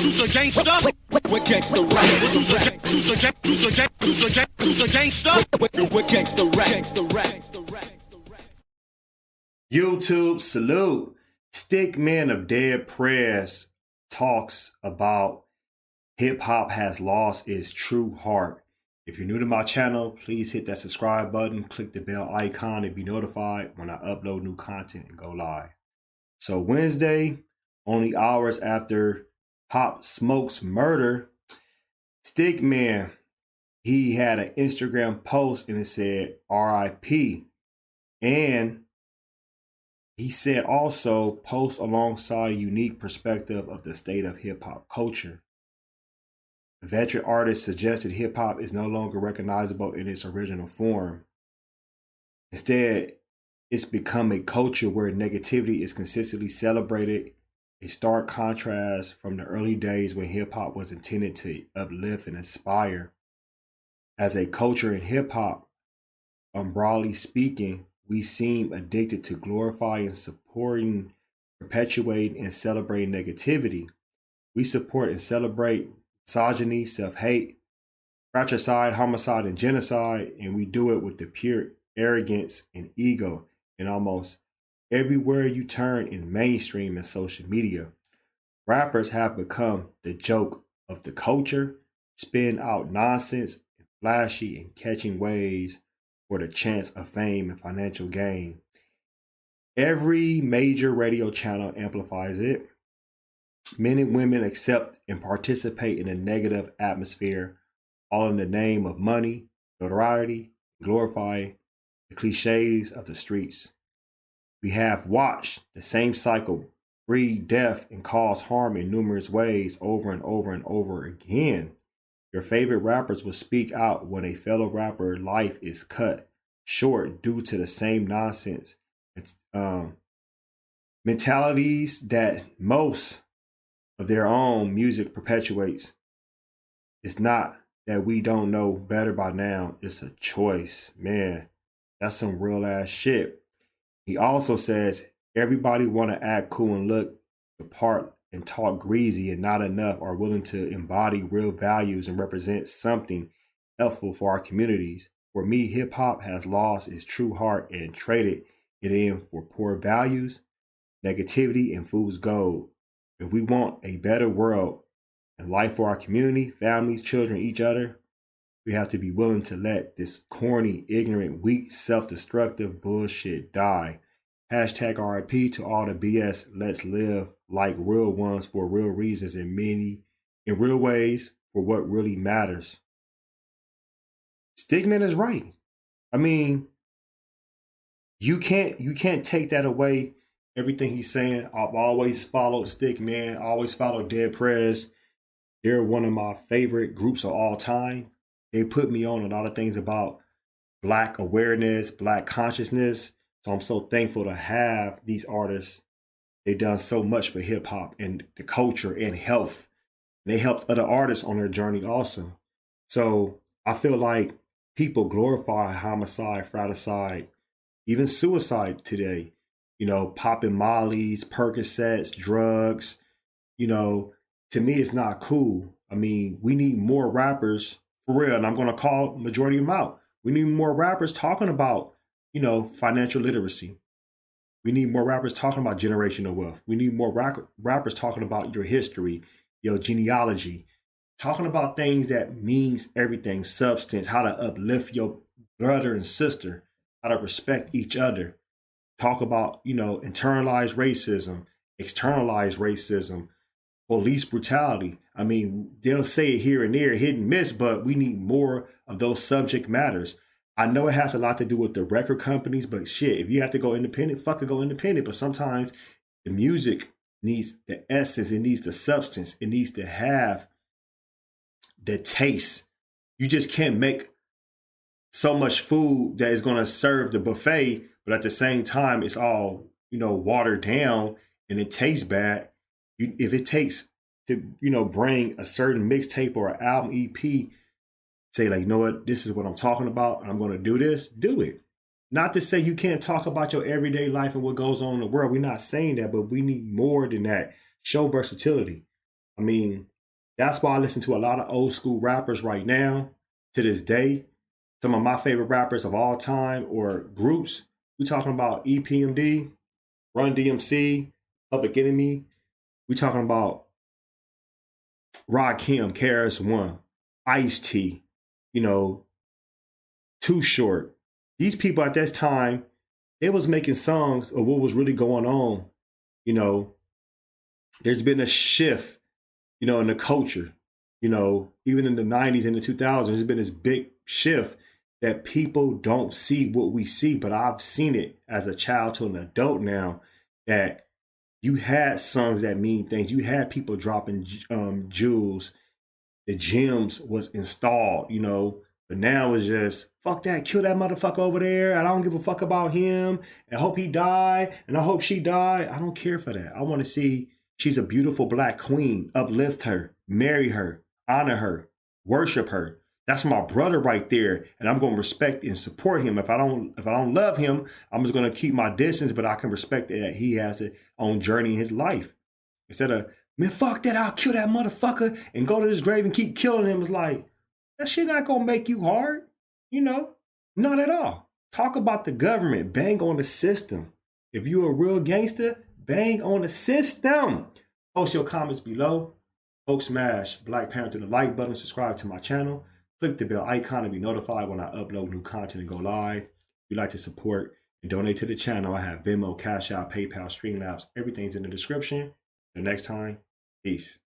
Who's the gangster? We're gangsta rap. Who's the gangster? Who's the gangster? We're gangsta rap. YouTube salute. Stic man of dead Prez talks about hip hop has lost its true heart. If you're new to my channel, please hit that subscribe button, click the bell icon to be notified when I upload new content and go live. So Wednesday, only hours after Pop Smoke's murder, Stic man, he had an Instagram post and it said RIP. And he said also post alongside a unique perspective of the state of hip hop culture. The veteran artist suggested hip hop is no longer recognizable in its original form. Instead, it's become a culture where negativity is consistently celebrated, a stark contrast from the early days when hip hop was intended to uplift and inspire. As a culture in hip hop, broadly speaking, we seem addicted to glorifying, supporting, perpetuating, and celebrating negativity. We support and celebrate misogyny, self-hate, fratricide, homicide, and genocide, and we do it with the pure arrogance and ego. And almost everywhere you turn in mainstream and social media, rappers have become the joke of the culture, spin out nonsense, and flashy and catching waves for the chance of fame and financial gain. Every major radio channel amplifies it. Men and women accept and participate in a negative atmosphere, all in the name of money, notoriety, glorifying the cliches of the streets. We have watched the same cycle breed death and cause harm in numerous ways over and over and over again. Your favorite rappers will speak out when a fellow rapper's life is cut short due to the same nonsense. It's mentalities that most of their own music perpetuates. It's not that we don't know better by now. It's a choice. Man, that's some real ass shit. He also says everybody want to act cool and look the part and talk greasy, and not enough are willing to embody real values and represent something helpful for our communities. For me, hip hop has lost its true heart and traded it in for poor values, negativity, and fool's gold. If we want a better world and life for our community, families, children, each other, we have to be willing to let this corny, ignorant, weak, self-destructive bullshit die. Hashtag RIP to all the BS. Let's live like real ones for real reasons in real ways for what really matters. Stigman is right. I mean, you can't take that away. Everything he's saying. I've always followed Stic man. Always followed Dead Prez. They're one of my favorite groups of all time. They put me on a lot of things about Black awareness, Black consciousness. So I'm so thankful to have these artists. They've done so much for hip hop and the culture and health. And they helped other artists on their journey also. So I feel like people glorify homicide, fratricide, even suicide today. You know, popping mollies, Percocets, drugs. You know, to me, it's not cool. I mean, we need more rappers for real. And I'm going to call majority of them out. We need more rappers talking about, you know, financial literacy. We need more rappers talking about generational wealth. We need more rappers talking about your history, your genealogy, talking about things that means everything, substance, how to uplift your brother and sister, how to respect each other. Talk about, you know, internalized racism, externalized racism, police brutality. I mean, they'll say it here and there, hit and miss, but we need more of those subject matters. I know it has a lot to do with the record companies, but shit, if you have to go independent, fucking go independent. But sometimes the music needs the essence, it needs the substance, it needs to have the taste. You just can't make so much food that is going to serve the buffet, but at the same time, it's all, you know, watered down and it tastes bad. If it takes to, you know, bring a certain mixtape or an album EP, say like, you know what, this is what I'm talking about, and I'm going to do this, do it. Not to say you can't talk about your everyday life and what goes on in the world. We're not saying that, but we need more than that. Show versatility. I mean, That's why I listen to a lot of old school rappers right now to this day. Some of my favorite rappers of all time or groups. We talking about EPMD, Run DMC, Public Enemy. We talking about Rakim, KRS One, Ice T, you know, Too Short. These people at this time, they was making songs of what was really going on. You know, there's been a shift, you know, in the culture. You know, even in the 90s and the 2000s, there's been this big shift that people don't see what we see. But I've seen it as a child to an adult now, that you had songs that mean things. You had people dropping jewels. The gems was installed, you know. But now it's just, fuck that, kill that motherfucker over there. And I don't give a fuck about him. And I hope he die. And I hope she die. I don't care for that. I want to see she's a beautiful black queen. Uplift her, marry her, honor her, worship her. That's my brother right there. And I'm going to respect and support him. If I don't love him, I'm just going to keep my distance, but I can respect that he has his own journey in his life. Instead of, man, fuck that, I'll kill that motherfucker and go to this grave and keep killing him. It's like, that shit not gonna make you hard, you know? Not at all. Talk about the government, bang on the system. If you're a real gangster, bang on the system. Post your comments below. Folks, smash Black Panther the like button, subscribe to my channel, click the bell icon to be notified when I upload new content and go live. If you'd like to support and donate to the channel, I have Venmo, CashApp, PayPal, Streamlabs. Everything's in the description. Until next time, peace.